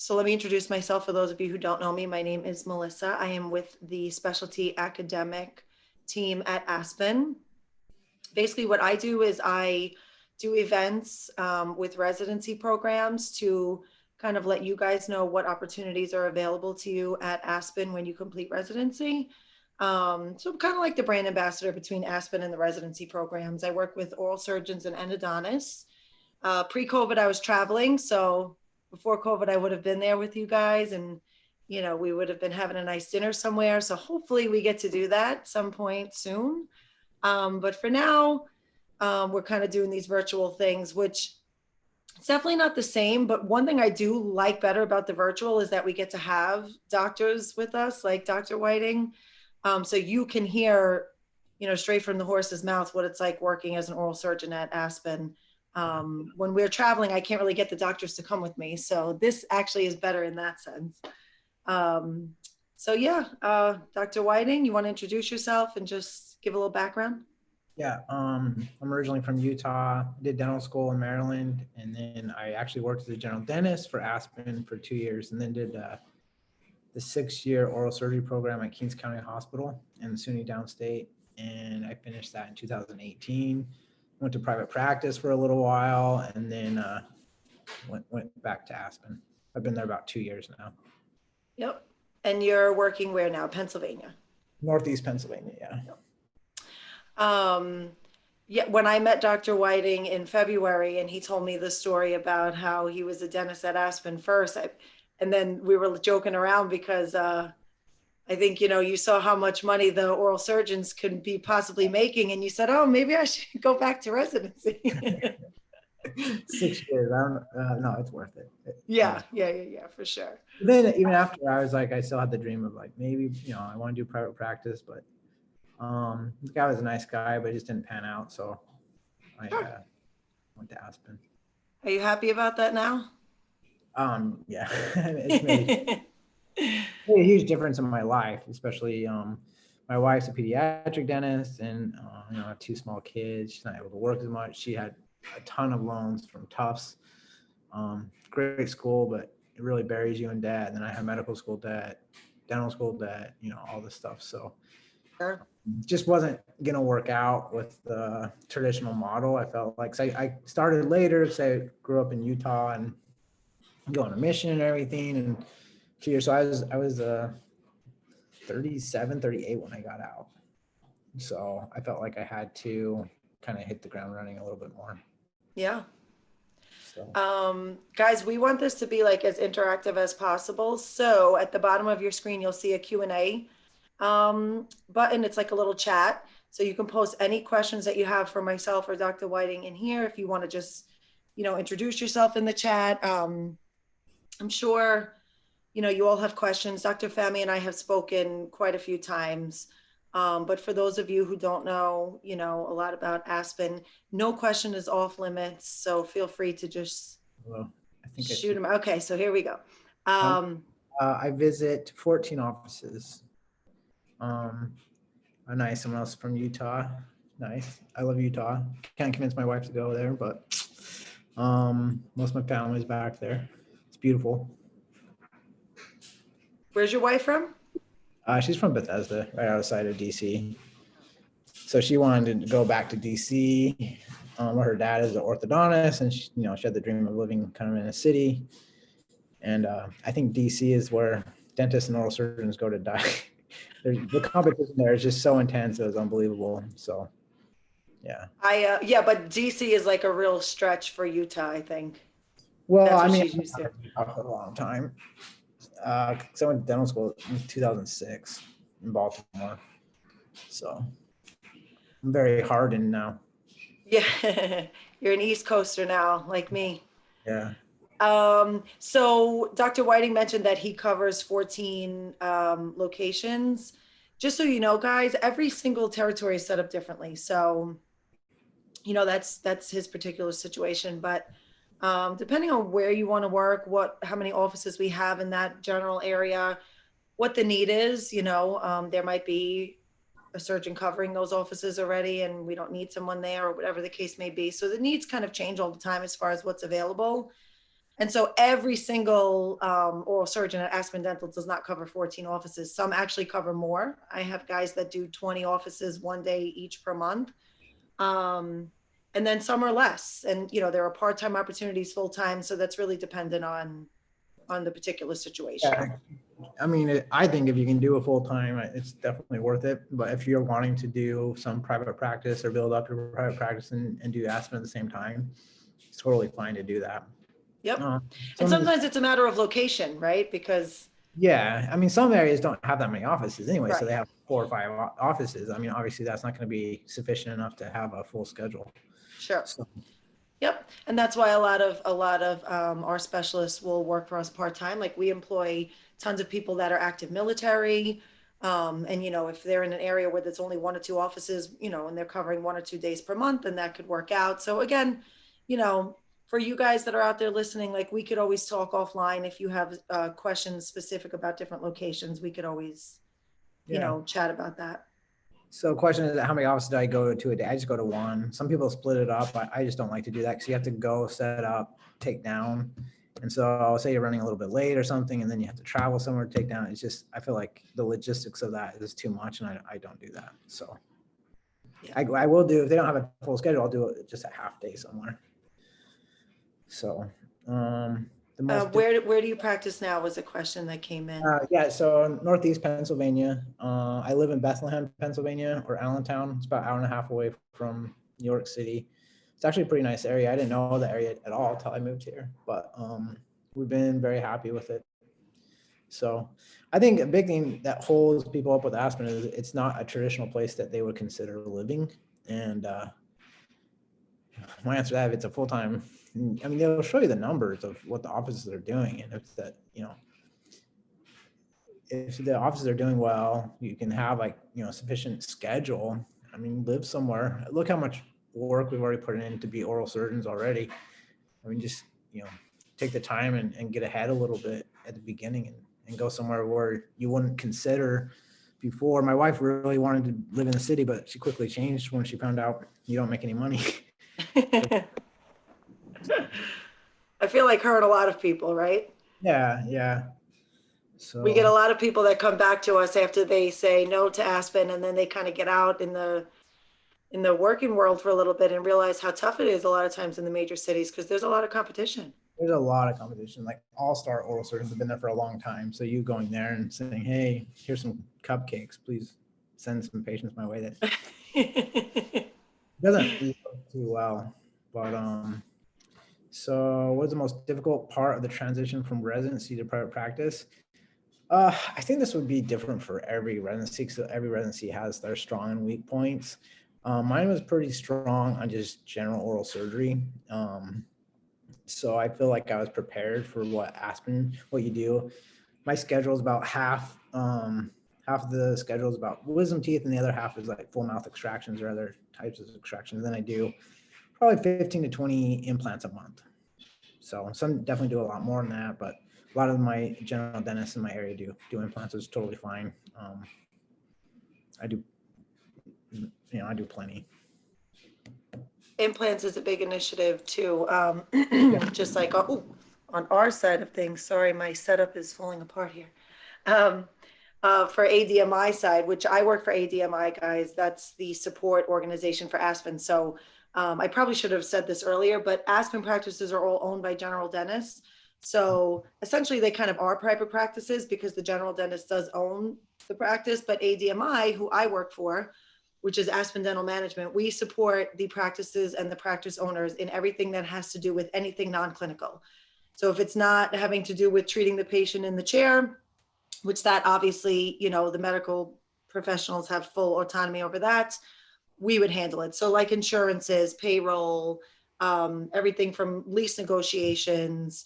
So let me introduce myself for those of you who don't know me. My name is Melissa. I am with the specialty academic team at Aspen. Basically, what I do is I do events with residency programs to kind of let you guys know what opportunities are available to you at Aspen when you complete residency. So I'm kind of like the brand ambassador between Aspen and the residency programs. I work with oral surgeons and endodontists. Pre-COVID, I was traveling, so before COVID, I would have been there with you guys, and we would have been having a nice dinner somewhere. So hopefully, we get to do that some point soon. But for now, we're kind of doing these virtual things, which it's definitely not the same. But one thing I do like better about the virtual is that we get to have doctors with us, like Dr. Whiting, so you can hear, straight from the horse's mouth what it's like working as an oral surgeon at Aspen. When we're traveling, I can't really get the doctors to come with me. So this actually is better in that sense. So yeah, Dr. Whiting, you want to introduce yourself and just give a little background? Yeah, I'm originally from Utah, did dental school in Maryland, and then I actually worked as a general dentist for Aspen for 2 years, and then did the 6-year oral surgery program at Kings County Hospital in SUNY Downstate, and I finished that in 2018. Went to private practice for a little while, and then went back to Aspen. I've been there about 2 years now. Yep. And you're working where now? Pennsylvania? Northeast Pennsylvania, yeah. Yeah, when I met Dr. Whiting in February and he told me the story about how he was a dentist at Aspen first, and then we were joking around because I think, you saw how much money the oral surgeons could be possibly making, and you said, oh, maybe I should go back to residency. 6 years, no, it's worth it. Yeah, for sure. Then even after, I was like, I still had the dream of like, maybe, I want to do private practice, but this guy was a nice guy, but it just didn't pan out. So I went to Aspen. Are you happy about that now? Yeah, it's made a huge difference in my life, especially my wife's a pediatric dentist, and I have 2 small kids. She's not able to work as much. She had a ton of loans from Tufts, great school, but it really buries you in debt. And then I have medical school debt, dental school debt, all this stuff. So just wasn't going to work out with the traditional model. I felt like, so I started later because I grew up in Utah and going to mission and everything. And 2 years, so I was 37, 38 when I got out. So I felt like I had to kind of hit the ground running a little bit more. Yeah. So. Guys, we want this to be like as interactive as possible. So at the bottom of your screen, you'll see a Q&A button. It's like a little chat. So you can post any questions that you have for myself or Dr. Whiting in here. If you want to just, introduce yourself in the chat. I'm sure, you all have questions. Dr. Fahmy and I have spoken quite a few times. But for those of you who don't know, a lot about Aspen, no question is off limits. So feel free to just shoot them. Okay, so here we go. I visit 14 offices. Nice. Someone else from Utah. Nice. I love Utah. Can't convince my wife to go there, but most of my family's back there. It's beautiful. Where's your wife from? She's from Bethesda, right outside of DC. So she wanted to go back to DC. Her dad is an orthodontist, and she had the dream of living kind of in a city. And I think DC is where dentists and oral surgeons go to die. The competition there is just so intense; it was unbelievable. So, yeah. But DC is like a real stretch for Utah, I think. Well, I mean, for a long time. Because I went to dental school in 2006 in Baltimore. So I'm very hardened now. Yeah, you're an East Coaster now, like me. Yeah. So Dr. Whiting mentioned that he covers 14 locations. Just so you know, guys, every single territory is set up differently. So, that's his particular situation. But depending on where you want to work, how many offices we have in that general area, what the need is, there might be a surgeon covering those offices already and we don't need someone there or whatever the case may be. So the needs kind of change all the time as far as what's available. And so every single oral surgeon at Aspen Dental does not cover 14 offices. Some actually cover more. I have guys that do 20 offices one day each per month. And then some are less. And, you know, there are part-time opportunities, full-time. So that's really dependent on the particular situation. Yeah. I mean, I think if you can do a full time, it's definitely worth it. But if you're wanting to do some private practice or build up your private practice and do Aspen at the same time, it's totally fine to do that. Yep. And sometimes it's a matter of location, right? Because yeah, I mean, some areas don't have that many offices anyway, right. so they have 4 or 5 offices. I mean, obviously that's not going to be sufficient enough to have a full schedule. Sure. So, yep. And that's why a lot of our specialists will work for us part-time. Like we employ tons of people that are active military. And, you know, if they're in an area where there's only 1 or 2 offices, you know, and they're covering 1 or 2 days per month, then that could work out. So again, you know, for you guys that are out there listening, like we could always talk offline. If you have questions specific about different locations, we could always, you know, chat about that. So question is, how many offices do I go to a day? I just go to 1. Some people split it up. I just don't like to do that because you have to go set up, take down. And so I'll say you're running a little bit late or something, and then you have to travel somewhere to take down. It's just, I feel like the logistics of that is too much, and I don't do that. So yeah. I will do, if they don't have a full schedule, I'll do it just a half day somewhere. So where do you practice now was a question that came in. Yeah, so Northeast Pennsylvania. I live in Bethlehem, Pennsylvania, or Allentown. It's about an hour and a half away from New York City. It's actually a pretty nice area. I didn't know the area at all until I moved here, but we've been very happy with it. So I think a big thing that holds people up with Aspen is it's not a traditional place that they would consider living. And my answer to that, if it's a full-time, I mean, they'll show you the numbers of what the offices are doing. And if that, you know, if the offices are doing well, you can have like, you know, sufficient schedule. I mean, live somewhere. Look how much work we've already put in to be oral surgeons already. I mean, just, you know, take the time and get ahead a little bit at the beginning and go somewhere where you wouldn't consider before. My wife really wanted to live in the city, but she quickly changed when she found out you don't make any money. I feel like her and a lot of people, right? Yeah. So we get a lot of people that come back to us after they say no to Aspen, and then they kind of get out in the working world for a little bit and realize how tough it is a lot of times in the major cities because there's a lot of competition. There's a lot of competition. Like all-star oral surgeons have been there for a long time. So you going there and saying, hey, here's some cupcakes, please send some patients my way. That doesn't do too well. But so what's the most difficult part of the transition from residency to private practice? I think this would be different for every residency because every residency has their strong and weak points. Mine was pretty strong on just general oral surgery. So I feel like I was prepared for what you do. My schedule is about half of the schedule is about wisdom teeth, and the other half is like full mouth extractions or other types of extractions. Then I do probably 15 to 20 implants a month. So some definitely do a lot more than that, but a lot of my general dentists in my area do implants, which is totally fine. I do plenty. Implants is a big initiative too. Just like on our side of things, sorry, my setup is falling apart here. For ADMI side, which I work for ADMI, guys, that's the support organization for Aspen. So I probably should have said this earlier, but Aspen practices are all owned by general dentists. So essentially they kind of are private practices because the general dentist does own the practice, but ADMI, who I work for, which is Aspen Dental Management, we support the practices and the practice owners in everything that has to do with anything non-clinical. So if it's not having to do with treating the patient in the chair, which that obviously, you know, the medical professionals have full autonomy over that, we would handle it. So like insurances, payroll, everything from lease negotiations,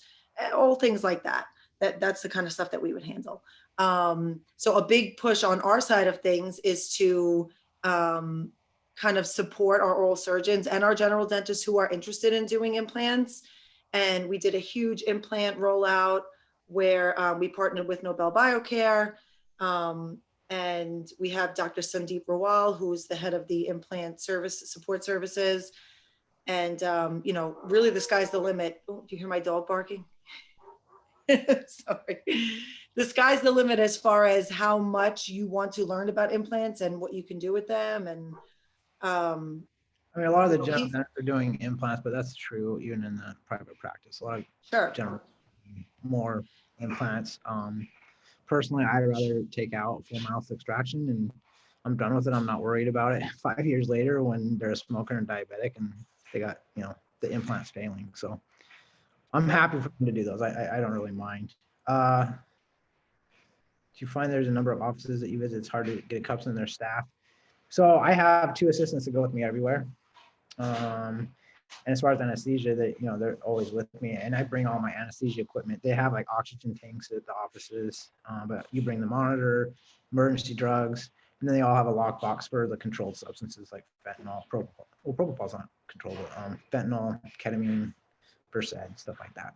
all things like that. That's the kind of stuff that we would handle. So a big push on our side of things is to kind of support our oral surgeons and our general dentists who are interested in doing implants. And we did a huge implant rollout where we partnered with Nobel Biocare. And we have Dr. Sandeep Rawal, who's the head of the implant support services. And, you know, really the sky's the limit. Oh, do you hear my dog barking? Sorry. The sky's the limit as far as how much you want to learn about implants and what you can do with them. And um, I mean, a lot of the general he, dentists are doing implants, but that's true even in the private practice. A lot of sure. general more implants. Personally, I'd rather take out full mouth extraction and I'm done with it. I'm not worried about it 5 years later when they're a smoker and diabetic and they got, the implants failing. So I'm happy for them to do those. I don't really mind. Do you find there's a number of offices that you visit, it's hard to get cups in their staff? So I have 2 assistants that go with me everywhere. And as far as anesthesia, they're always with me, and I bring all my anesthesia equipment. They have like oxygen tanks at the offices, but you bring the monitor, emergency drugs, and then they all have a lockbox for the controlled substances like fentanyl, propofol. Well, propofol's not controlled, but fentanyl, ketamine, Versed, stuff like that.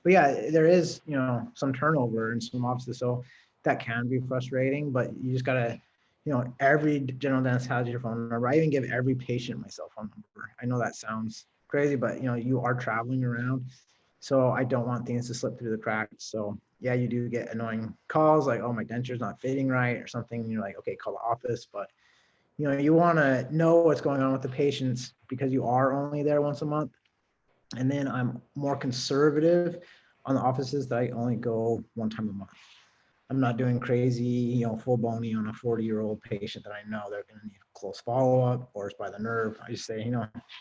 But yeah, there is, some turnover in some offices, so that can be frustrating, but you just gotta, every general dentist has your phone number. I even give every patient my cell phone number. I know that sounds crazy, but you are traveling around, so I don't want things to slip through the cracks. So yeah, you do get annoying calls like, oh, my denture's not fitting right or something. And you're like, okay, call the office, but you want to know what's going on with the patients because you are only there once a month. And then I'm more conservative on the offices that I only go one time a month. I'm not doing crazy, full bony on a 40-year-old patient that I know they're going to need close follow-up or it's by the nerve. I just say,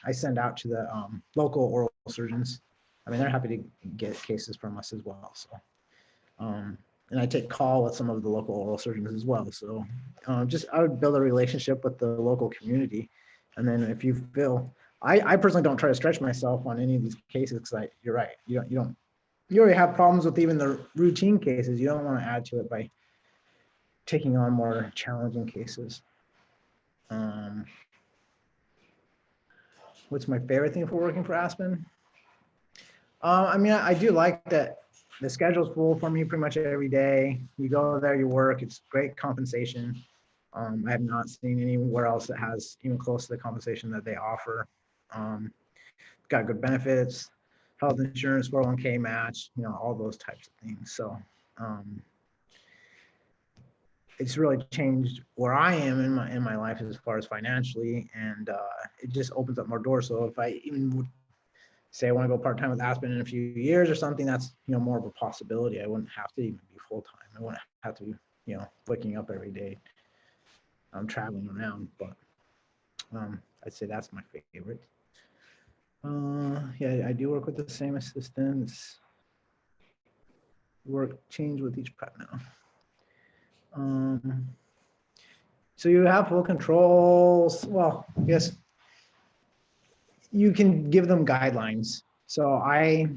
I send out to the local oral surgeons. I mean, they're happy to get cases from us as well. So, and I take call with some of the local oral surgeons as well. So I would build a relationship with the local community. And then if you feel, I personally don't try to stretch myself on any of these cases because you're right. You already have problems with even the routine cases. You don't want to add to it by taking on more challenging cases. What's my favorite thing for working for Aspen? I mean, I do like that the schedule's full for me pretty much every day. You go there, you work, it's great compensation. I have not seen anywhere else that has even close to the compensation that they offer. Got good benefits, health insurance, 401k match, all those types of things. So it's really changed where I am in my life as far as financially, and it just opens up more doors. So if I even would say I want to go part-time with Aspen in a few years or something, that's more of a possibility. I wouldn't have to even be full-time. I wouldn't have to be waking up every day. I'm traveling around, but I'd say that's my favorite. Yeah, I do work with the same assistants. Change with each prep now. So you have full controls. Well, yes, you can give them guidelines. So I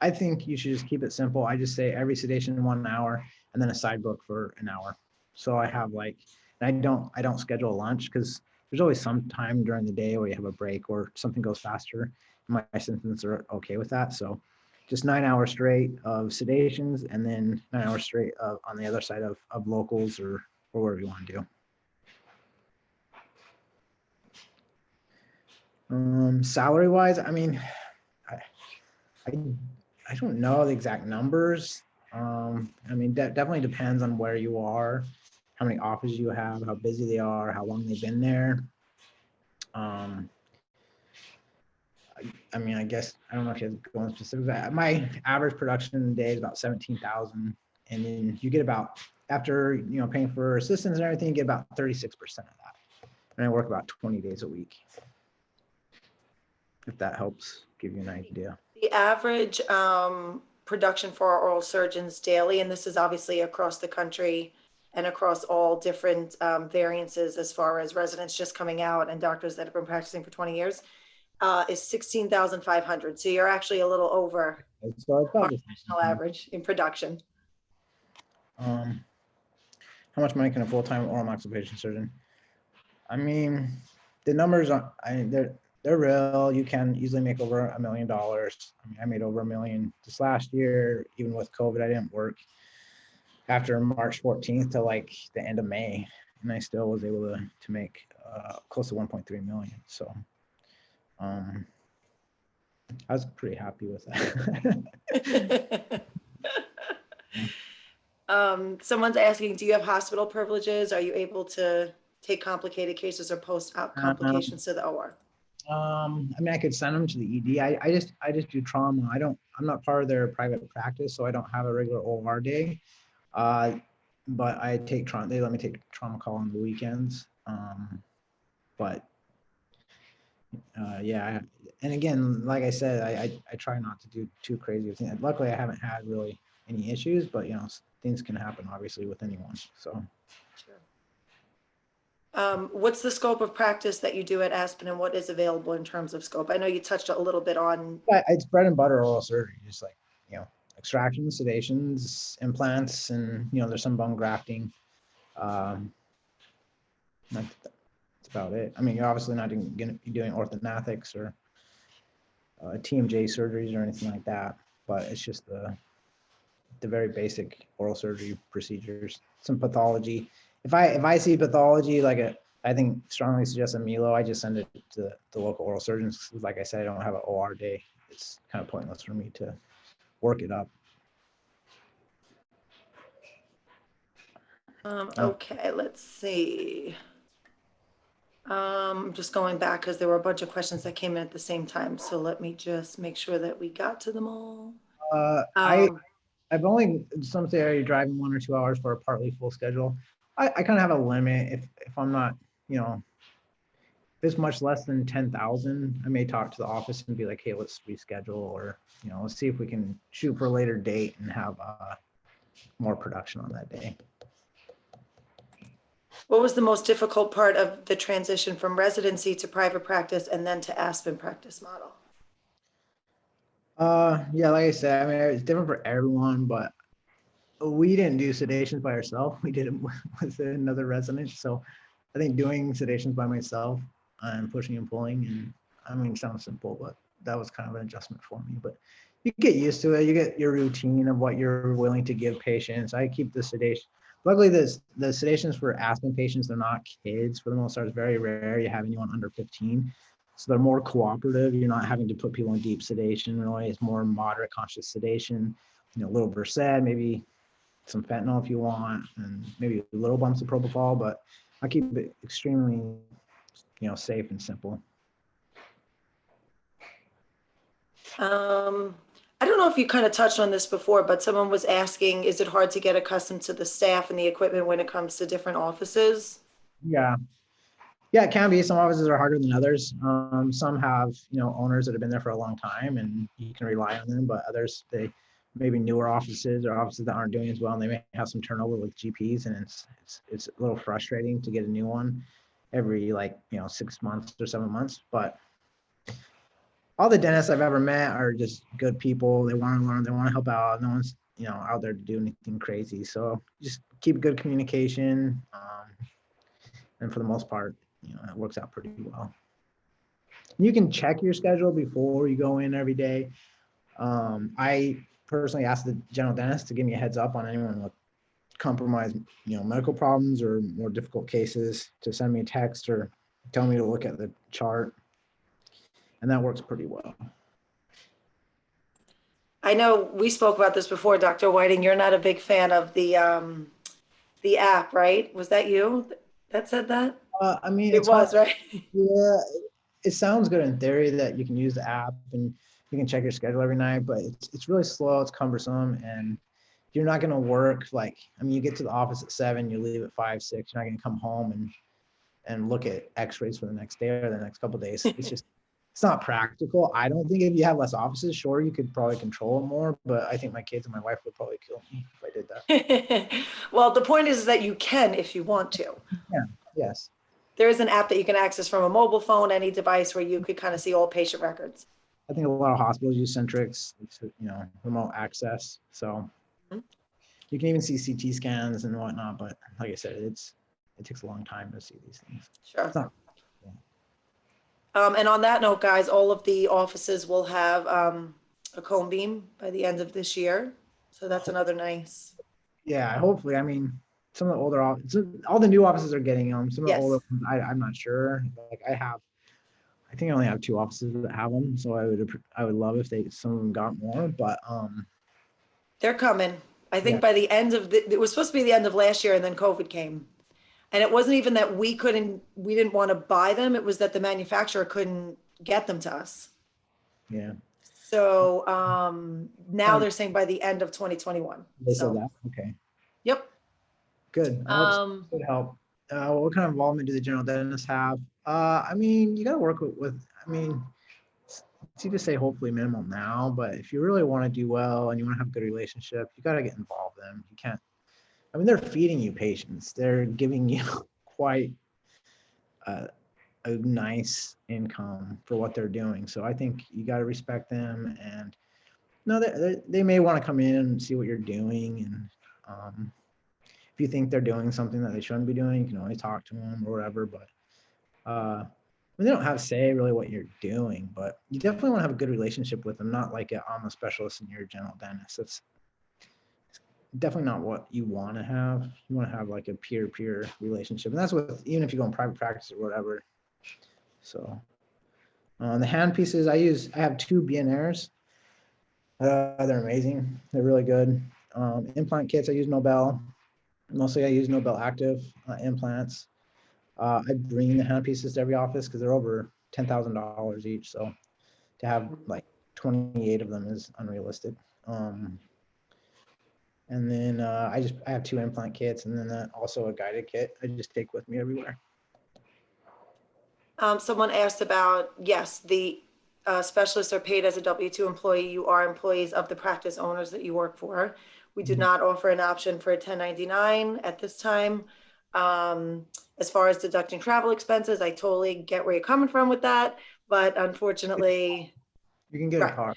think you should just keep it simple. I just say every sedation in 1 hour and then a side book for an hour. So I have and I don't schedule a lunch because there's always some time during the day where you have a break or something goes faster. My assistants are okay with that. So just 9 hours straight of sedations and then 9 hours straight on the other side of locals or whatever you want to do. Salary wise, I mean, I don't know the exact numbers. I mean, that definitely depends on where you are, how many offers you have, how busy they are, how long they've been there. I mean, I guess, I don't know if you have to go into specifics. My average production day is about 17,000. And then you get about, after, paying for assistants and everything, you get about 36% of that. And I work about 20 days a week. If that helps give you an idea. The average production for our oral surgeons daily, and this is obviously across the country and across all different variances as far as residents just coming out and doctors that have been practicing for 20 years, is 16,500. So you're actually a little over So our national average in production. How much money can a full-time oral maxillofacial surgeon? I mean, the numbers are, they're real. You can easily make over $1 million. I mean, I made over $1 million this last year. Even with COVID, I didn't work after March 14th to like the end of May, and I still was able to make close to 1.3 million. So I was pretty happy with that. Someone's asking, do you have hospital privileges? Are you able to take complicated cases or post-op um, complications to the OR? I mean, I could send them to the ED. I just do trauma. I'm not part of their private practice, so I don't have a regular OR day. Uh, but I take trauma. They let me take trauma call on the weekends. But yeah, and again, like I said, I try not to do too crazy of things. Luckily, I haven't had really any issues, but things can happen obviously with anyone. So Sure. What's the scope of practice that you do at Aspen and what is available in terms of scope? I know you touched a little bit on. it's bread and butter oral surgery, just like extractions, sedations, implants, and there's some bone grafting. Um, that's about it. I mean, you're obviously not going to be doing orthognathics or TMJ surgeries or anything like that, but it's just the very basic oral surgery procedures, some pathology. If I see pathology I think strongly suggest a Milo, I just send it to the local oral surgeons. Like I said, I don't have an OR day. It's kind of pointless for me to work it up. Okay, let's see. Just going back because there were a bunch of questions that came in at the same time. So let me just make sure that we got to them all. I've only some say are you driving 1 or 2 hours for a partly full schedule. I kind of have a limit if I'm not, if it's much less than 10,000, I may talk to the office and be like, hey, let's reschedule, or let's see if we can shoot for a later date and have more production on that day. What was the most difficult part of the transition from residency to private practice and then to Aspen practice model? Yeah, like I said, I mean, it's different for everyone, but we didn't do sedations by ourselves. We did it with another resident. So I think doing sedations by myself and pushing and pulling, and I mean, it sounds simple, but that was kind of an adjustment for me. But you get used to it. You get your routine of what you're willing to give patients. I keep the sedation. Luckily, the sedations for Aspen patients, they're not kids for the most part. It's very rare you have anyone under 15. So they're more cooperative. You're not having to put people in deep sedation. Really, it's more moderate conscious sedation. A little Versed, maybe some fentanyl if you want, and maybe little bumps of propofol. But I keep it extremely, safe and simple. I don't know if you kind of touched on this before, but someone was asking, is it hard to get accustomed to the staff and the equipment when it comes to different offices? Yeah. Yeah, it can be. Some offices are harder than others. Some have, owners that have been there for a long time and you can rely on them, but others, they maybe newer offices or offices that aren't doing as well, and they may have some turnover with GPs, and it's a little frustrating to get a new one every 6 months or 7 months. But all the dentists I've ever met are just good people. They want to learn, they want to help out. No one's, out there to do anything crazy. So just keep good communication. And for the most part, it works out pretty well. You can check your schedule before you go in every day. I personally ask the general dentist to give me a heads up on anyone with compromised, medical problems or more difficult cases, to send me a text or tell me to look at the chart. And that works pretty well. I know we spoke about this before, Dr. Whiting. You're not a big fan of the app, right? Was that you that said that? I mean, It it's hard. was, right? Yeah, it sounds good in theory that you can use the app and you can check your schedule every night, but it's really slow. It's cumbersome, and you're not going to work you get to the office at 7, you leave at 5, 6. You're not going to come home and look at X-rays for the next day or the next couple of days. It's not practical. I don't think if you have less offices, sure, you could probably control it more, but I think my kids and my wife would probably kill me if I did that. Well, the point is that you can if you want to. Yeah. Yes. There is an app that you can access from a mobile phone, any device, where you could kind of see all patient records. I think a lot of hospitals use Centrix, remote access. So you can even see CT scans and whatnot. But like I said, it takes a long time to see these things. Sure. Not, and on that note, guys, all of the offices will have a cone beam by the end of this year. So that's another nice. Yeah, hopefully. I mean, some of the older offices, all the new offices are getting them. Some of the Yes. older ones, I'm not sure. I I think I only have 2 offices that have them, so I would love if some of them got more, but They're coming. I yeah, think by the end of it was supposed to be the end of last year, and then COVID came. And it wasn't even that we didn't want to buy them. It was that the manufacturer couldn't get them to us. yeah. So now Um, they're saying by the end of 2021. they said So, that. Okay, yep. good. I hope so. Um, It would help. What kind of involvement do the general dentists have? I mean, you got to work with. I mean, it's easy to say hopefully minimum now, but if you really want to do well and you want to have a good relationship, you got to get involved in them. You can't. I mean, they're feeding you patients. They're giving you quite a nice income for what they're doing. So I think you got to respect them. And no, they may want to come in and see what you're doing. And if you think they're doing something that they shouldn't be doing, you can always talk to them or whatever. But they don't have to say really what you're doing, but you definitely want to have a good relationship with them, not like I'm a specialist and you're a general dentist. That's definitely not what you want to have. You want to have like a peer-to-peer relationship. And that's with, even if you go in private practice or whatever. So the hand pieces I have 2 BNRs. They're amazing. They're really good. Implant kits, I use Nobel. Mostly I use Nobel Active implants. I bring the hand pieces to every office because they're over $10,000 each. So to have like 28 of them is unrealistic. And then I have 2 implant kits, and then also a guided kit I just take with me everywhere. someone asked about, yes, the specialists are paid as a W-2 employee. You are employees of the practice owners that you work for. We do not offer an option for a 1099 at this time. As far as deducting travel expenses, I totally get where you're coming from with that, but unfortunately, You can get right, a car.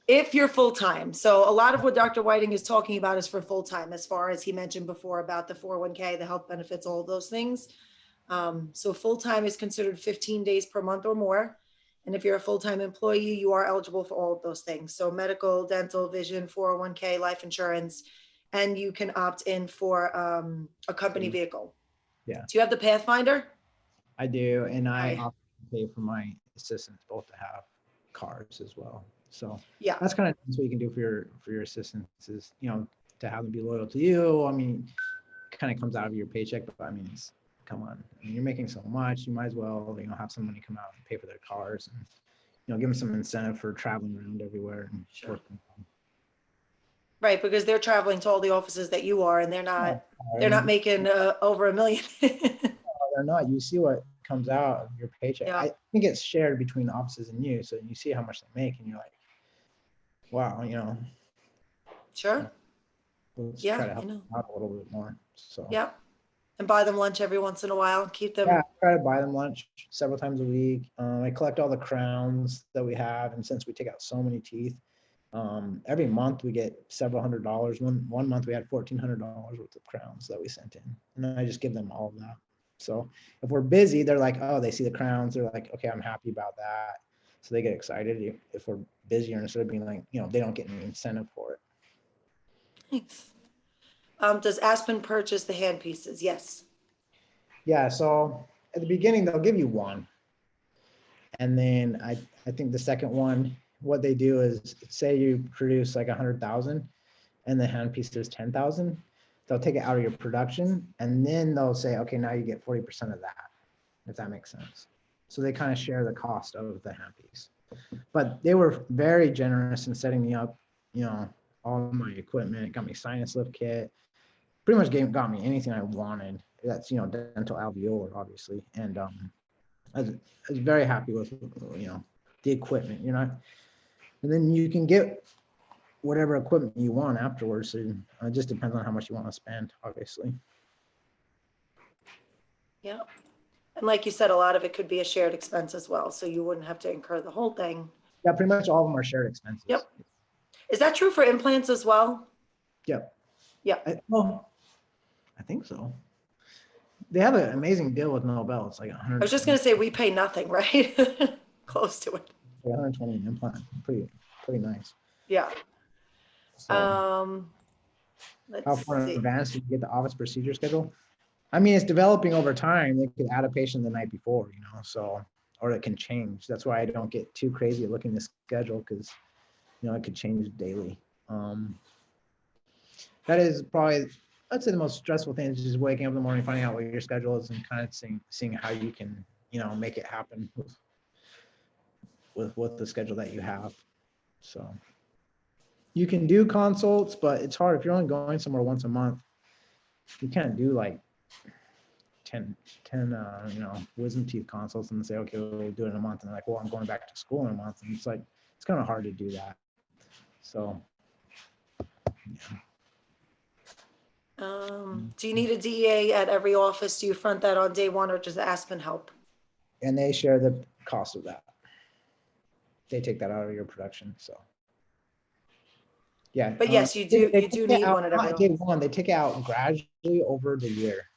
if you're full-time. So a lot of what Dr. Whiting is talking about is for full-time, as far as he mentioned before about the 401k, the health benefits, all of those things. So full-time is considered 15 days per month or more. And if you're a full-time employee, you are eligible for all of those things. So medical, dental, vision, 401k, life insurance, and you can opt in for a company vehicle. Yeah. Do you have the Pathfinder? I do, and I Okay. opt to pay for my assistants both to have cars as well. So Yeah, that's kind of what you can do for your assistants is, to have them be loyal to you. I mean, it kind of comes out of your paycheck, but I mean, come on, I mean, you're making so much, you might as well, have some money come out and pay for their cars, and give them some incentive for traveling around everywhere and sure. working. Right, because they're traveling to all the offices that you are, and they're not making over $1 million. They're not. You see what comes out of your paycheck. Yeah. I think it's shared between the offices and you, so you see how much they make, and you're like, wow, Sure. let's Yeah, try to I help know. out a little bit more. So Yeah. And buy them lunch every once in a while. Keep them. yeah, I try to buy them lunch several times a week. I collect all the crowns that we have, and since we take out so many teeth, every month we get several $100s. One month we had $1,400 worth of crowns that we sent in, and I just give them all of that. So if we're busy, they're like, oh, they see the crowns, they're like, okay, I'm happy about that. So they get excited. If we're busier, instead of being like, they don't get any incentive for it. Thanks. Does Aspen purchase the hand pieces? Yes. Yeah. So at the beginning, they'll give you one. And then I think the second one, what they do is say you produce like 100,000 and the handpiece is 10,000, they'll take it out of your production and then they'll say, okay, now you get 40% of that, if that makes sense. So they kind of share the cost of the handpiece. But they were very generous in setting me up, all my equipment, got me sinus lift kit, pretty much got me anything I wanted. That's, dental alveolar, obviously. And I was very happy with, the equipment, and then you can get whatever equipment you want afterwards. And it just depends on how much you want to spend, obviously. Yeah. And like you said, a lot of it could be a shared expense as well. So you wouldn't have to incur the whole thing. Yeah, pretty much all of them are shared expenses. Yep. Is that true for implants as well? Yep. Yeah. I think so. They have an amazing deal with Nobel. It's like 100. I was just going to say, we pay nothing, right? Close to it. 120 an implant. Pretty nice. Yeah. So, Let's how far in see. advance did you get the office procedure schedule? I mean, it's developing over time. They could add a patient the night before, so or it can change. That's why I don't get too crazy at looking at the schedule, because it could change daily. That is probably, I'd say, the most stressful thing is just waking up in the morning, finding out what your schedule is, and kind of seeing how you can make it happen with the schedule that you have. So you can do consults, but it's hard if you're only going somewhere once a month. You can't do like 10 wisdom teeth consults and say, okay, we'll do it in a month. And they're like, well, I'm going back to school in a month. And it's like, it's kind of hard to do that. So, yeah. Do you need a DEA at every office? Do you front that on day one, or does Aspen help? And they share the cost of that. They take that out of your production. So, yeah. But yes, you do need one at every office. Day office. one, they take it out gradually over the year.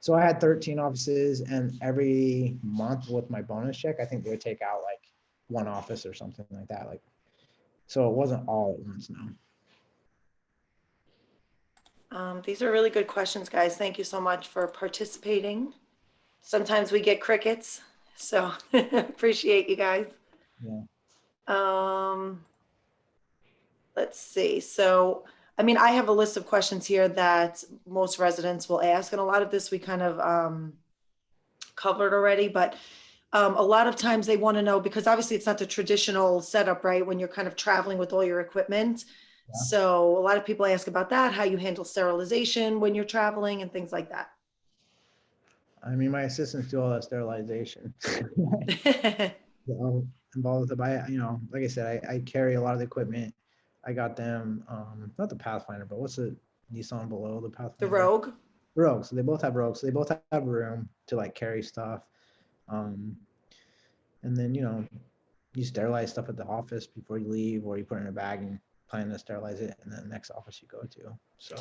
So I had 13 offices, and every month with my bonus check, I think they would take out like one office or something like that. Like, so it wasn't all at once now. These are really good questions, guys. Thank you so much for participating. Sometimes we get crickets, so appreciate you guys. Yeah. Let's see. So, I mean, I have a list of questions here that most residents will ask, and a lot of this we kind of covered already, but a lot of times they want to know, because obviously it's not the traditional setup, right? When you're kind of traveling with all your equipment. Yeah. So a lot of people ask about that, how you handle sterilization when you're traveling and things like that. I mean, my assistants do all that sterilization. I'm involved with it, but like I said, I carry a lot of the equipment. I got them, not the Pathfinder, but what's the Nissan below the Pathfinder? The Rogue. Rogue. So they both have Rogue. So they both have room to like carry stuff. And then, you sterilize stuff at the office before you leave, or you put it in a bag and plan to sterilize it in the next office you go to. So.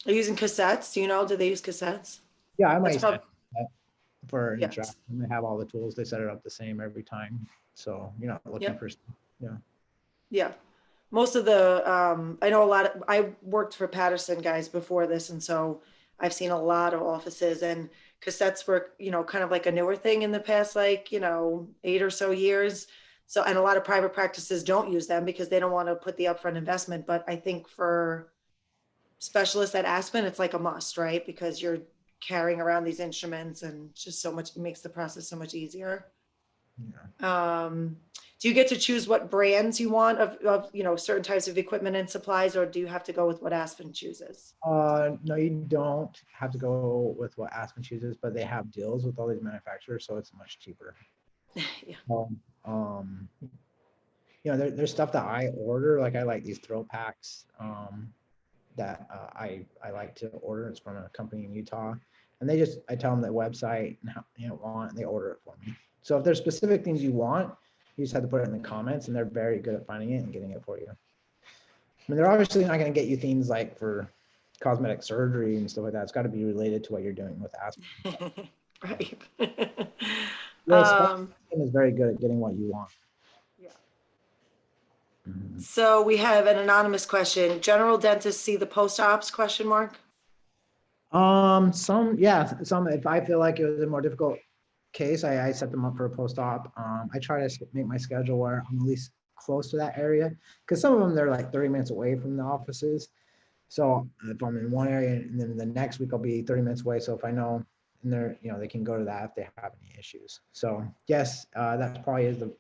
Are you using cassettes? Do they use cassettes? Yeah, I might for Yes. interaction. They have all the tools. They set it up the same every time. So you're not looking for, Yeah. Most of the, I know I worked for Patterson guys before this. And so I've seen a lot of offices, and cassettes were, kind of like a newer thing in the past, 8 or so years. So, and a lot of private practices don't use them because they don't want to put the upfront investment. But I think for specialists at Aspen, it's like a must, right? Because you're carrying around these instruments, and just so much, it makes the process so much easier. Yeah. Do you get to choose what brands you want of certain types of equipment and supplies, or do you have to go with what Aspen chooses? No, you don't have to go with what Aspen chooses, but they have deals with all these manufacturers, so it's much cheaper. Yeah. There's stuff that I order, like I like these throw packs that I like to order. It's from a company in Utah, and I tell them the website and how want, and they order it for me. So if there's specific things you want, you just have to put it in the comments, and they're very good at finding it and getting it for you. I mean, they're obviously not going to get you things like for cosmetic surgery and stuff like that. It's got to be related to what you're doing with Aspen. Right. Is very good at getting what you want. Yeah. So we have an anonymous question. General dentists see the post-ops ? Some if I feel like it was a more difficult case, I set them up for a post-op. I try to make my schedule where I'm at least close to that area, because some of them they're like 30 minutes away from the offices. So if I'm in one area and then the next week I'll be 30 minutes away. So if I know, and they're they can go to that if they have any issues. So yes, that probably is the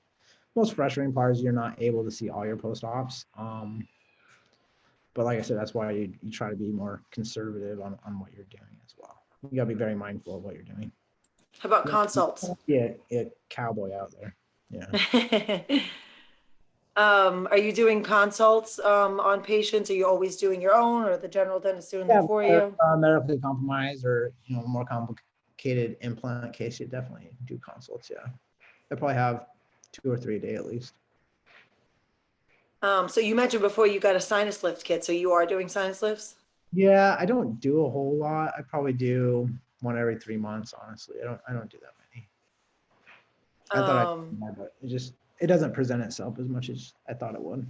most frustrating part, is you're not able to see all your post-ops. But like I said, that's why you try to be more conservative on what you're doing as well. You gotta be very mindful of what you're doing. How about consults? Yeah, cowboy out there. Yeah. Are you doing consults on patients? Are you always doing your own, or the general dentist doing them for you? Medically compromised, or more complicated implant case, you definitely do consults. Yeah, I probably have 2 or 3 a day at least. So you mentioned before you got a sinus lift kit, so you are doing sinus lifts? Yeah, I don't do a whole lot. I probably do one every 3 months. Honestly, I don't do that many. I thought but it doesn't present itself as much as I thought it would.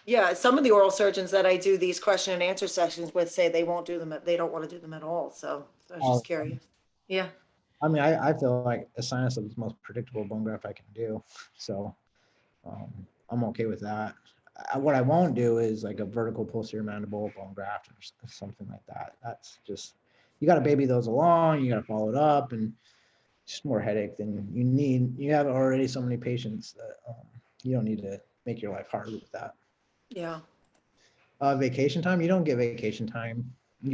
Yeah, some of the oral surgeons that I do these question and answer sessions with say they won't do them. They don't want to do them at all. So I was just curious. Yeah. I mean, I feel like a sinus lift is the most predictable bone graft I can do. So I'm okay with that. What I won't do is like a vertical posterior mandible bone graft or something like that. That's just, you got to baby those along. You got to follow it up, and just more headache than you need. You have already so many patients that you don't need to make your life hard with that. Yeah. Vacation time, you don't get vacation time.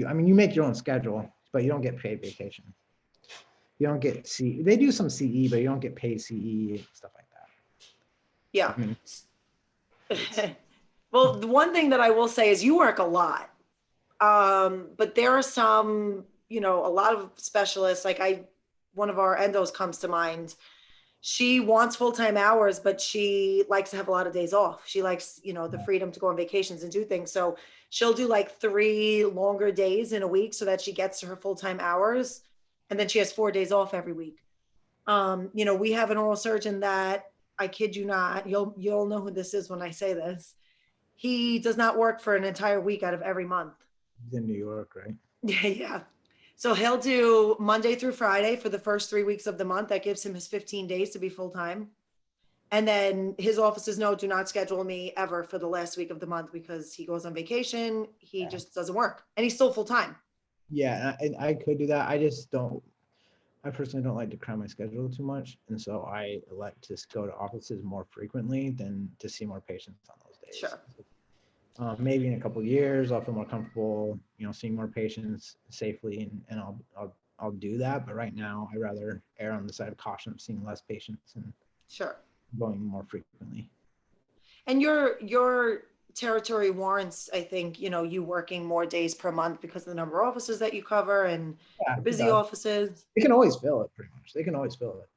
I mean, you make your own schedule, but you don't get paid vacation. You don't get C. They do some CE, but you don't get paid CE, stuff like that. Yeah. I mean, it's Well, the one thing that I will say is you work a lot. But there are some, a lot of specialists, like one of our endos comes to mind. She wants full-time hours, but she likes to have a lot of days off. She likes, the freedom to go on vacations and do things. So she'll do like 3 longer days in a week so that she gets to her full-time hours. And then she has 4 days off every week. We have an oral surgeon that, I kid you not, you'll know who this is when I say this. He does not work for an entire week out of every month. in New York, right? Yeah, yeah. So he'll do Monday through Friday for the first 3 weeks of the month. That gives him his 15 days to be full time. And then his offices know, do not schedule me ever for the last week of the month because he goes on vacation. He Yeah. just doesn't work. And he's still full time. Yeah, and I could do that. I just don't. I personally don't like to cram my schedule too much, and so I elect to go to offices more frequently than to see more patients on those days. Sure. Maybe in a couple of years, I'll feel more comfortable, seeing more patients safely, and I'll do that. But right now, I rather err on the side of caution of seeing less patients and Sure. going more frequently. And your territory warrants, I think, you working more days per month because of the number of offices that you cover and Yeah, the it busy does. offices. They can always fill it, pretty much. They can always fill it.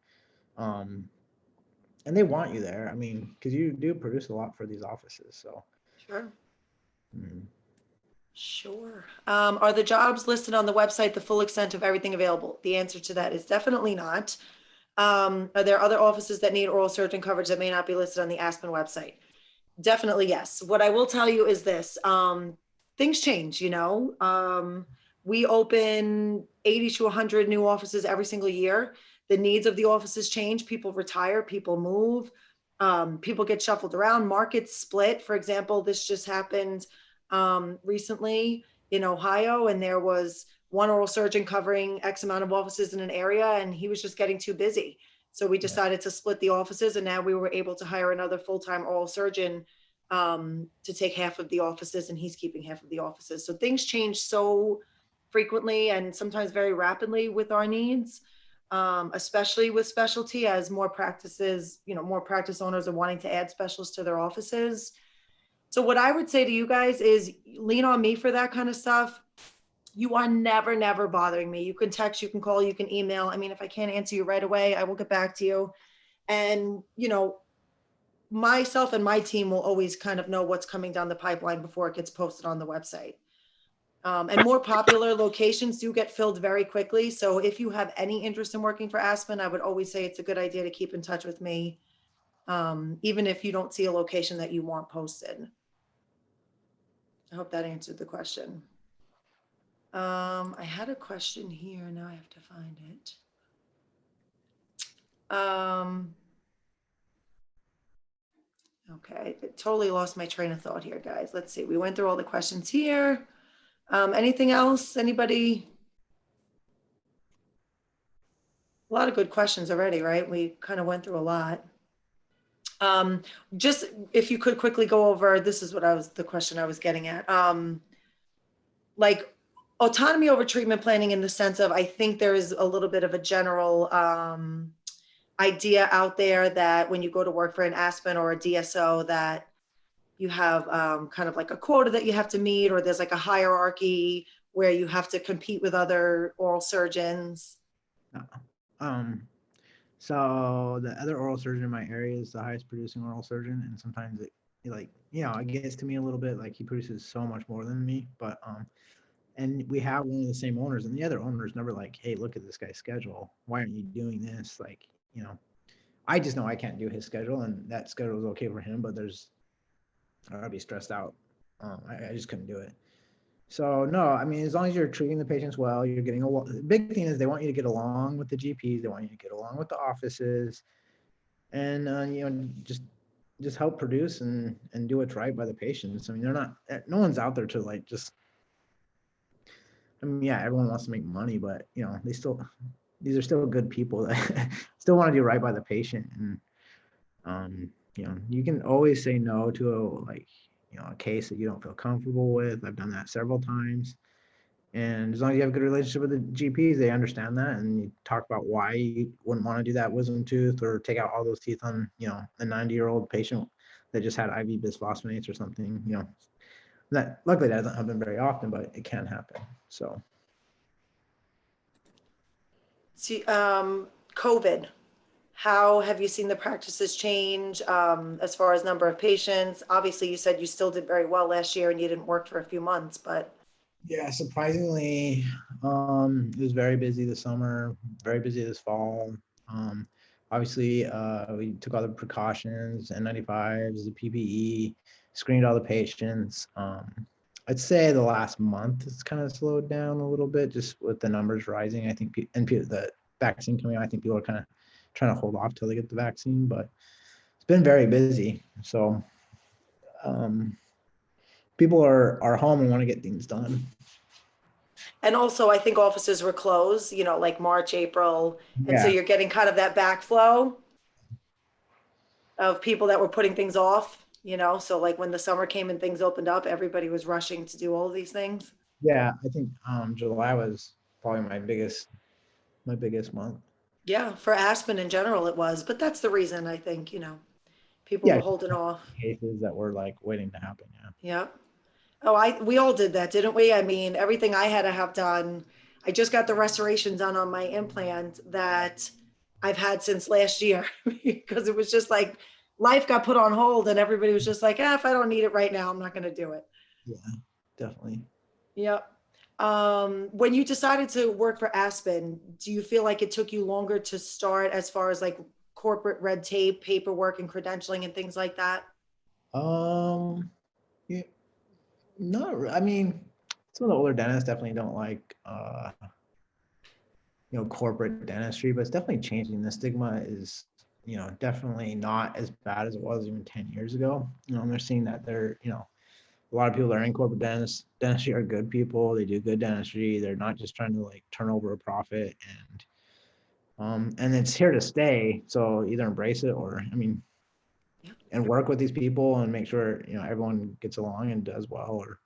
Um, and they want you there. I mean, because you do produce a lot for these offices. So, Sure. mm. Sure. Are the jobs listed on the website the full extent of everything available? The answer to that is definitely not. Are there other offices that need oral surgeon coverage that may not be listed on the Aspen website? Definitely yes. What I will tell you is this, things change, we open 80 to 100 new offices every single year. The needs of the offices change. People retire, people move, people get shuffled around, markets split. For example, this just happened recently in Ohio, and there was one oral surgeon covering X amount of offices in an area, and he was just getting too busy. So we Yeah. decided to split the offices, and now we were able to hire another full-time oral surgeon to take half of the offices, and he's keeping half of the offices. So things change so frequently and sometimes very rapidly with our needs, especially with specialty, as more practices, more practice owners are wanting to add specialists to their offices. So what I would say to you guys is lean on me for that kind of stuff. You are never bothering me. You can text, you can call, you can email. I mean, if I can't answer you right away, I will get back to you. And, myself and my team will always kind of know what's coming down the pipeline before it gets posted on the website. And more popular locations do get filled very quickly. So if you have any interest in working for Aspen, I would always say it's a good idea to keep in touch with me, even if you don't see a location that you want posted. I hope that answered the question. I had a question here. Now I have to find it. Okay, I totally lost my train of thought here, guys. Let's see. We went through all the questions here. Anything else? Anybody? A lot of good questions already, right? We kind of went through a lot. Just if you could quickly go over, this is the question I was getting at. Like autonomy over treatment planning in the sense of, I think there is a little bit of a general idea out there that when you go to work for an Aspen or a DSO, that you have kind of like a quota that you have to meet, or there's like a hierarchy where you have to compete with other oral surgeons. Um, so the other oral surgeon in my area is the highest producing oral surgeon, and sometimes it gets to me a little bit. Like, he produces so much more than me, but and we have one of the same owners, and the other owner's never like, hey, look at this guy's schedule. Why aren't you doing this? Like, I just know I can't do his schedule, and that schedule is okay for him, but I'd be stressed out. I just couldn't do it. So no, I mean, as long as you're treating the patients well, you're getting along. The big thing is they want you to get along with the GPs. They want you to get along with the offices, and just help produce and do what's right by the patients. I mean, they're not. No one's out there to like just. I mean, yeah, everyone wants to make money, but these are still good people that still want to do right by the patient. And you can always say no to a case that you don't feel comfortable with. I've done that several times. And as long as you have a good relationship with the GPs, they understand that, and you talk about why you wouldn't want to do that wisdom tooth or take out all those teeth on, a 90-year-old patient that just had IV bisphosphonates or something. That luckily that doesn't happen very often, but it can happen. So See, COVID, how have you seen the practices change as far as number of patients? Obviously, you said you still did very well last year and you didn't work for a few months, but yeah, surprisingly, it was very busy this summer, very busy this fall. Obviously, we took all the precautions, N95s, the PPE, screened all the patients. I'd say the last month it's kind of slowed down a little bit, just with the numbers rising. I think, the vaccine coming out, I think people are kind of trying to hold off till they get the vaccine, but it's been very busy. So um, people are home and want to get things done. and also I think offices were closed, like March, April, and so Yeah. you're getting kind of that backflow of people that were putting things off, so like when the summer came and things opened up, everybody was rushing to do all these things. Yeah, I think July was probably my biggest month. Yeah, for Aspen in general it was, but that's the reason I think, people Yeah, were holding off. cases that were like waiting to happen. Yeah. Yeah. Oh, we all did that, didn't we? I mean, everything I had to have done, I just got the restoration done on my implant that I've had since last year because it was just like life got put on hold and everybody was just like, if I don't need it right now, I'm not going to do it. Yeah, definitely. Yep. When you decided to work for Aspen, do you feel like it took you longer to start as far as like corporate red tape, paperwork, and credentialing and things like that? Um, yeah, I mean, some of the older dentists definitely don't like corporate dentistry, but it's definitely changing. The stigma is, definitely not as bad as it was even 10 years ago. And they're seeing that a lot of people that are in corporate dentistry are good people. They do good dentistry. They're not just trying to like turn over a profit, and it's here to stay. So either embrace it or, I mean, Yeah. and work with these people and make sure everyone gets along and does well. Or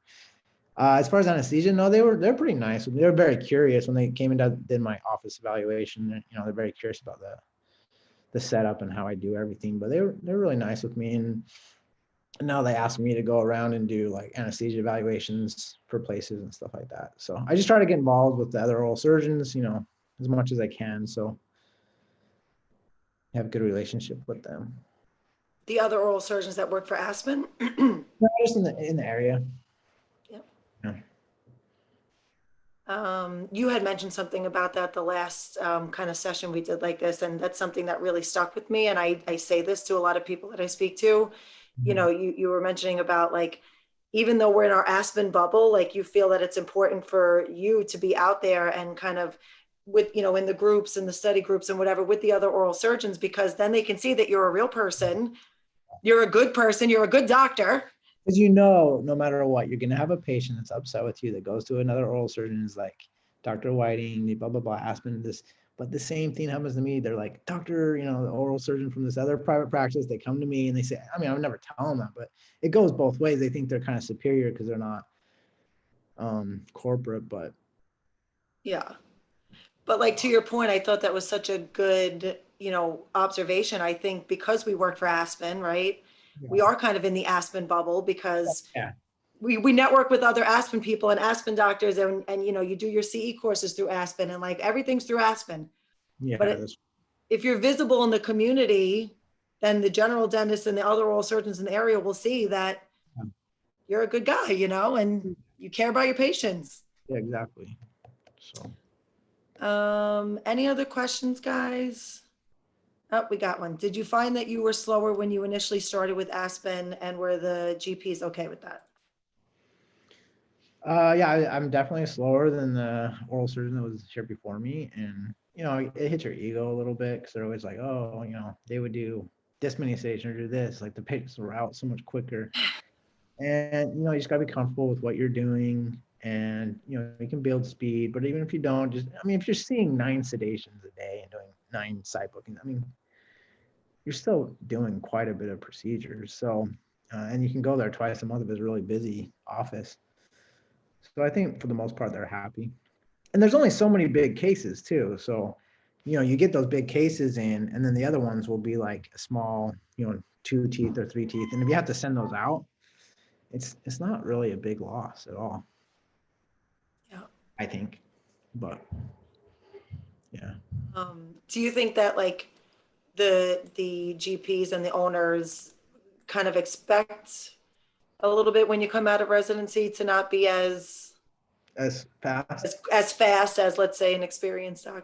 as far as anesthesia, no, they're pretty nice. They were very curious when they came and did my office evaluation. They're very curious about the setup and how I do everything. But they're really nice with me, and now they ask me to go around and do like anesthesia evaluations for places and stuff like that. So I just try to get involved with the other oral surgeons, as much as I can. So have a good relationship with them. The other oral surgeons that work for Aspen? Just in the area. Yep. Yeah. You had mentioned something about that the last kind of session we did like this, and that's something that really stuck with me. And I say this to a lot of people that I speak to. Mhm. You were mentioning about like, even though we're in our Aspen bubble, like you feel that it's important for you to be out there and kind of with, in the groups and the study groups and whatever with the other oral surgeons, because then they can see that you're a real person, you're a good person, you're a good doctor. Because no matter what, you're gonna have a patient that's upset with you that goes to another oral surgeon and is like, Dr. Whiting, blah blah blah, Aspen, this. But the same thing happens to me. They're like, doctor, the oral surgeon from this other private practice. They come to me and they say, I mean, I would never tell them that, but it goes both ways. They think they're kind of superior because they're not corporate, but Yeah. But like to your point, I thought that was such a good, observation. I think because we work for Aspen, right? yeah, We are kind of in the Aspen bubble because yeah, we network with other Aspen people and Aspen doctors and you do your CE courses through Aspen and like everything's through Aspen. yeah. But That's if you're visible in the community, then the general dentists and the other oral surgeons in the area will see that you're a good guy, and you care about your patients. yeah, exactly. So Any other questions, guys? Oh, we got one. Did you find that you were slower when you initially started with Aspen and were the GPs okay with that? Yeah, I'm definitely slower than the oral surgeon that was here before me, and it hits your ego a little bit because they're always like, oh, they would do this many stations or do this, like the patients were out so much quicker, and you just gotta be comfortable with what you're doing, and you can build speed, but even if you don't, if you're seeing 9 sedations a day and doing 9 side bookings, you're still doing quite a bit of procedures. So, and you can go there twice a month if it's a really busy office. So I think for the most part, they're happy. And there's only so many big cases too. So, you get those big cases in, and then the other ones will be like a small, 2 teeth or 3 teeth. And if you have to send those out, it's not really a big loss at all, Yeah. I think. But yeah. Do you think that like the GPs and the owners kind of expect a little bit when you come out of residency to not be As fast. as fast as, let's say, an experienced OS?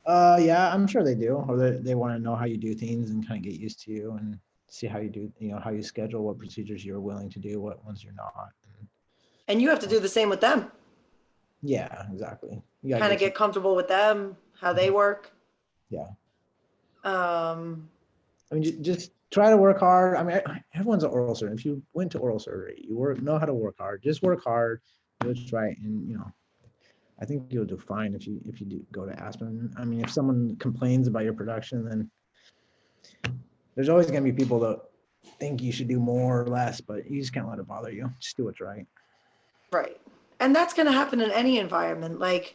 Yeah, I'm sure they do. Or they want to know how you do things and kind of get used to you and see how you do, how you schedule, what procedures you're willing to do, what ones you're not. And you have to do the same with them. Yeah, exactly. You gotta Kind of get comfortable with them, how they work. yeah. Um, Just try to work hard. Everyone's an oral surgeon. If you went to oral surgery, know how to work hard. Just work hard, do it right, and I think you'll do fine if you do go to Aspen. If someone complains about your production, then there's always going to be people that think you should do more or less, but you just can't let it bother you. Just do what's right. right. And that's going to happen in any environment. Like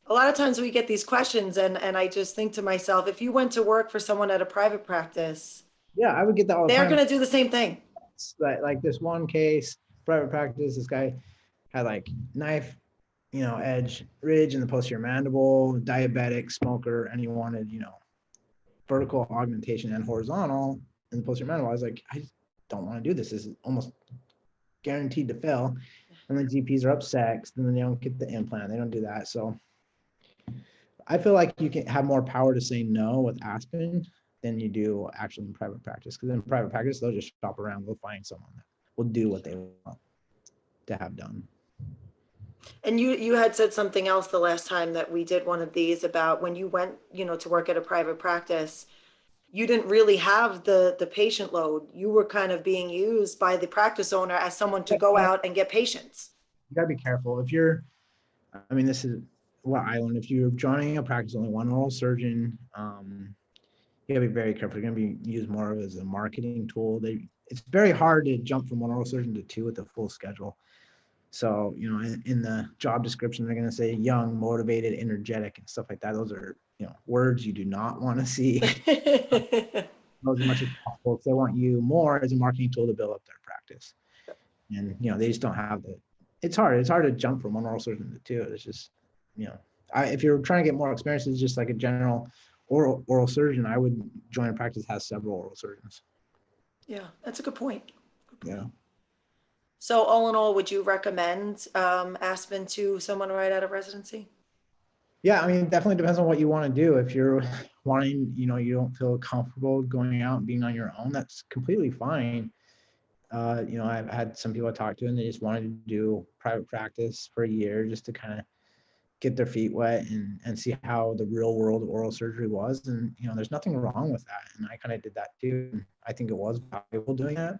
a lot of times we get these questions, and I just think to myself, if you went to work for someone at a private practice, Yeah, I would get that all the they're time. going to do the same thing. Like this one case, private practice, this guy had like knife, edge ridge in the posterior mandible, diabetic, smoker, and he wanted, vertical augmentation and horizontal in the posterior mandible. I was like, I just don't want to do this. This is almost guaranteed to fail. And the GPs are upset, and then they don't get the implant. They don't do that. So I feel like you can have more power to say no with Aspen than you do actually in private practice. Because in private practice, they'll just shop around. They'll find someone that will do what they want to have done. And you had said something else the last time that we did one of these about when you went, to work at a private practice, you didn't really have the patient load. You were kind of being used by the practice owner as someone to go out and get patients. You gotta be careful. If you're, this is what I learned. If you're joining a practice, only one oral surgeon, you gotta be very careful. You're gonna be used more as a marketing tool. It's very hard to jump from one oral surgeon to two with a full schedule. So, in the job description, they're going to say young, motivated, energetic, and stuff like that. Those are, words you do not want to see as much as possible, because they want you more as a marketing tool to build up their practice. And, they just don't have it's hard. It's hard to jump from one oral surgeon to two. It's just, if you're trying to get more experience as just like a general oral surgeon, I would join a practice that has several oral surgeons. Yeah, that's a good point. Yeah. So all in all, would you recommend Aspen to someone right out of residency? Yeah, definitely depends on what you want to do. If you're wanting, you don't feel comfortable going out and being on your own, that's completely fine. I've had some people I talked to and they just wanted to do private practice for a year just to kind of get their feet wet and see how the real world oral surgery was. And, there's nothing wrong with that. And I kind of did that too. I think it was valuable doing that.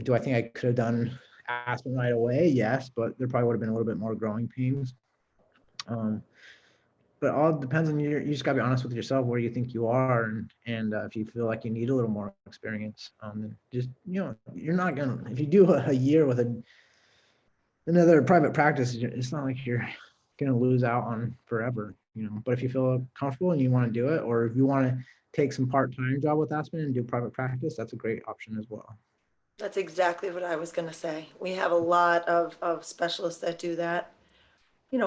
Do I think I could have done Aspen right away? Yes, but there probably would have been a little bit more growing pains. But all depends on you just gotta be honest with yourself where you think you are, and if you feel like you need a little more experience, then just you're not gonna, if you do a year with another private practice, it's not like you're gonna lose out on forever, but if you feel comfortable and you want to do it, or if you want to take some part-time job with Aspen and do private practice, that's a great option as well. That's exactly what I was going to say. We have a lot of specialists that do that,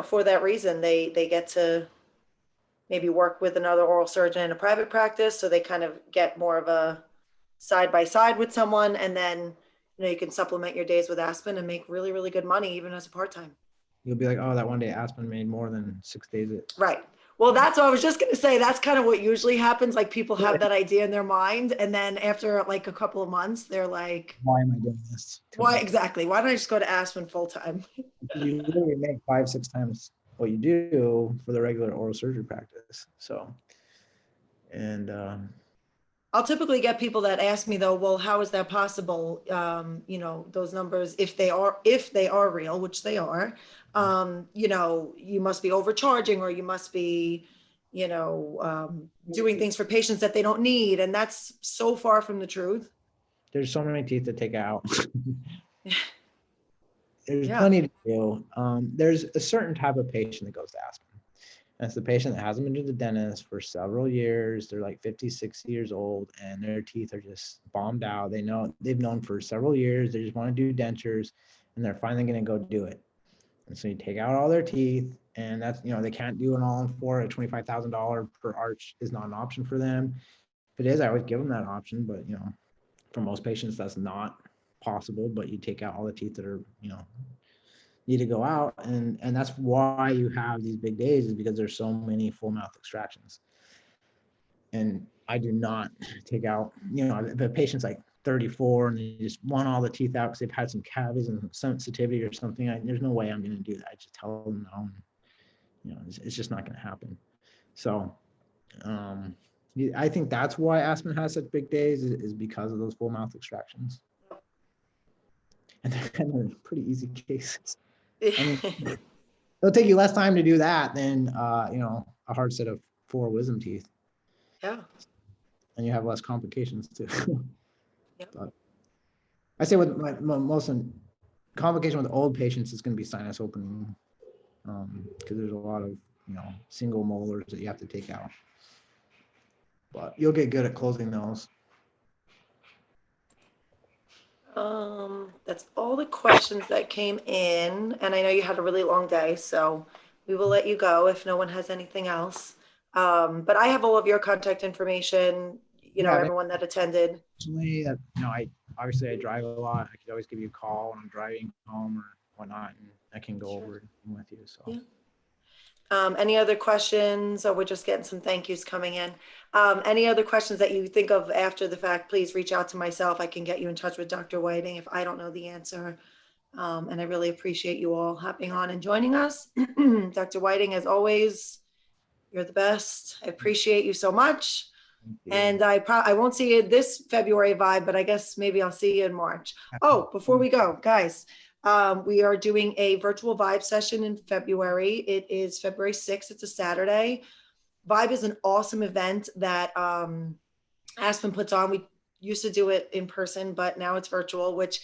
for that reason. They get to maybe work with another oral surgeon in a private practice, so they kind of get more of a side by side with someone, and then you can supplement your days with Aspen and make really good money even as a part-time. You'll be like, oh, that one day Aspen made more than 6 days. Right. Well, that's what I was just going to say. That's kind of what usually happens. Like people have that idea in their mind. And then after like a couple of months, they're like, Why am I doing this to why me? exactly? Why don't I just go to Aspen full time? Because you literally make 5, 6 times what you do for the regular oral surgery practice. So, and I'll typically get people that ask me though, well, how is that possible? You know, those numbers, if they are real, which they are, you know, you must be overcharging or you must be, you know, doing things for patients that they don't need. And that's so far from the truth. there's so many teeth to take out. There's Yeah. plenty to do. There's a certain type of patient that goes to Aspen. That's the patient that hasn't been to the dentist for several years. They're like 50, 60 years old and their teeth are just bombed out. They've known for several years. They just want to do dentures and they're finally going to go do it. And so you take out all their teeth and that's, they can't do an all-in-four at $25,000 per arch is not an option for them. If it is, I always give them that option, but for most patients, that's not possible, but you take out all the teeth that are, need to go out. And that's why you have these big days is because there's so many full mouth extractions. And I do not take out, if a patient's like 34 and they just want all the teeth out because they've had some cavities and sensitivity or something, there's no way I'm going to do that. I just tell them no. It's just not going to happen. So I think that's why Aspen has such big days is because of those full mouth extractions. And they're pretty easy cases. I mean, it'll take you less time to do that than a hard set of 4 wisdom teeth. Yeah. And you have less complications too. Yeah. But I say with my most complication with old patients is going to be sinus opening because there's a lot of single molars that you have to take out. But you'll get good at closing those. That's all the questions that came in, and I know you had a really long day, so we will let you go if no one has anything else. But I have all of your contact information, everyone that attended. That I obviously I drive a lot. I could always give you a call when I'm driving home or whatnot, and I can go over it with you. So. Yeah. Any other questions? Or we're just getting some thank yous coming in. Any other questions that you think of after the fact, please reach out to myself. I can get you in touch with Dr. Whiting if I don't know the answer. And I really appreciate you all hopping on and joining us. Dr. Whiting, as always, you're the best. I appreciate you so much. And I won't see you this February vibe, but I guess maybe I'll see you in March. Oh, before we go, guys, we are doing a virtual vibe session in February. It is February 6th. It's a Saturday. Vibe is an awesome event that Aspen puts on. We used to do it in person, but now it's virtual, which,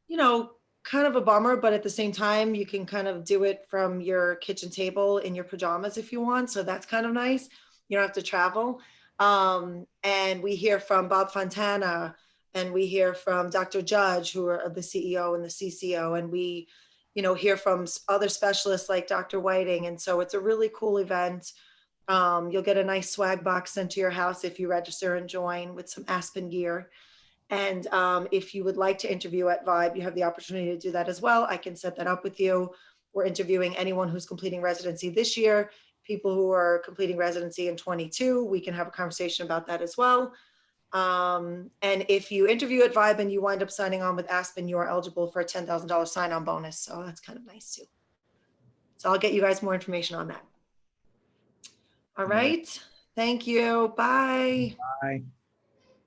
kind of a bummer, but at the same time, you can kind of do it from your kitchen table in your pajamas if you want. So that's kind of nice. You don't have to travel. And we hear from Bob Fontana and we hear from Dr. Judge, who are the CEO and the CCO, and we, hear from other specialists like Dr. Whiting. And so it's a really cool event. You'll get a nice swag box sent to your house if you register and join with some Aspen gear. And if you would like to interview at Vibe, you have the opportunity to do that as well. I can set that up with you. We're interviewing anyone who's completing residency this year, people who are completing residency in 22. We can have a conversation about that as well. And if you interview at Vibe and you wind up signing on with Aspen, you are eligible for a $10,000 sign-on bonus. So that's kind of nice too. So I'll get you guys more information on that. All right. Thank you. Bye. Bye.